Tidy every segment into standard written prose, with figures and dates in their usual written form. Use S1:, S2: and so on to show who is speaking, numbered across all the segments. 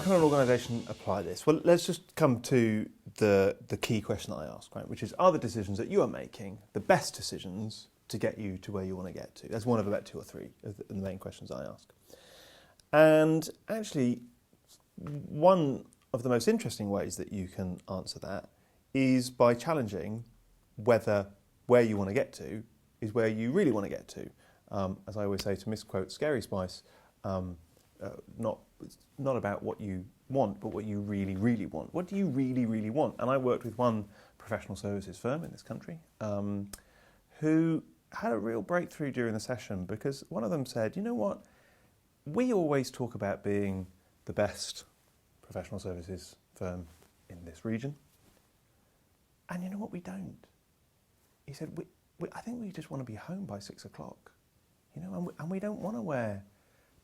S1: can an organisation apply this? Well, let's just come to the key question that I ask, right? Which is, are the decisions that you are making the best decisions to get you to where you want to get to? That's one of about two or three of the main questions I ask. And actually, one of the most interesting ways that you can answer that is by challenging whether where you want to get to is where you really want to get to. As I always say, to misquote Scary Spice, it's not about what you want, but what you really, really want. What do you really, really want? And I worked with one professional services firm in this country who had a real breakthrough during the session, because one of them said, you know what, we always talk about being the best professional services firm in this region, and you know what, we don't. He said, I think we just want to be home by 6 o'clock, you know, and we don't want to wear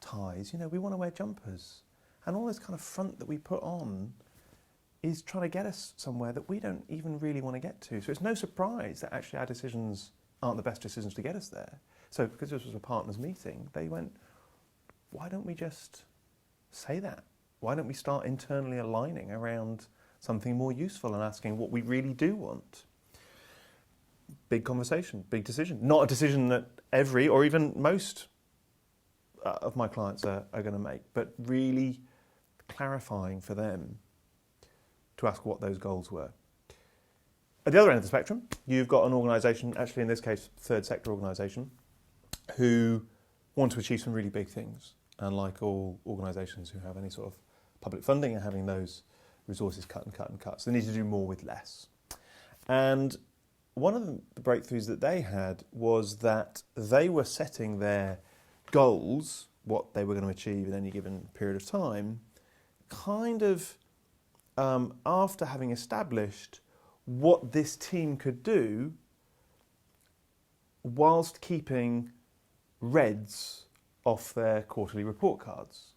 S1: ties, you know, we want to wear jumpers. And all this kind of front that we put on is trying to get us somewhere that we don't even really want to get to. So it's no surprise that actually our decisions aren't the best decisions to get us there. So because this was a partners meeting, they went, why don't we just say that? Why don't we start internally aligning around something more useful and asking what we really do want? Big conversation, big decision. Not a decision that every or even most of my clients are going to make, but really clarifying for them to ask what those goals were. At the other end of the spectrum, you've got an organisation, actually in this case, third sector organisation, who want to achieve some really big things. And like all organisations who have any sort of public funding are having those resources cut and cut and cut. So they need to do more with less. And one of the breakthroughs that they had was that they were setting their goals, what they were going to achieve in any given period of time, kind of after having established what this team could do whilst keeping reds off their quarterly report cards.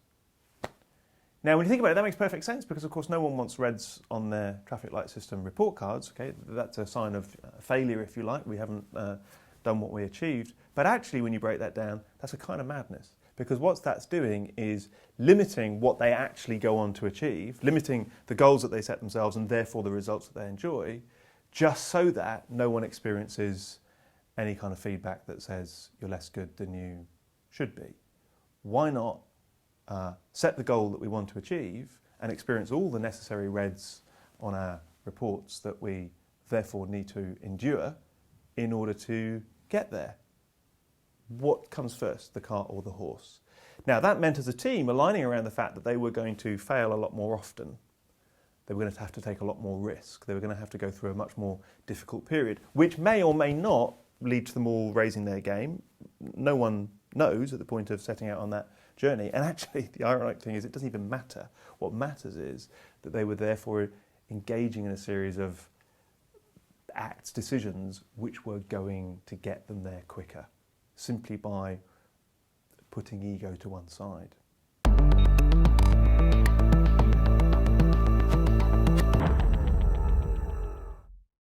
S1: Now, when you think about it, that makes perfect sense, because of course no one wants reds on their traffic light system report cards. Okay, that's a sign of failure, if you like. We haven't done what we achieved. But actually, when you break that down, that's a kind of madness, because what that's doing is limiting what they actually go on to achieve, limiting the goals that they set themselves and therefore the results that they enjoy, just so that no one experiences any kind of feedback that says you're less good than you should be. Why not set the goal that we want to achieve and experience all the necessary reds on our reports that we therefore need to endure in order to get there? What comes first, the cart or the horse? Now, that meant as a team aligning around the fact that they were going to fail a lot more often. They were going to have to take a lot more risk. They were going to have to go through a much more difficult period, which may or may not lead to them all raising their game. No one knows at the point of setting out on that journey. And actually, the ironic thing is it doesn't even matter. What matters is that they were therefore engaging in a series of acts, decisions, which were going to get them there quicker, simply by putting ego to one side.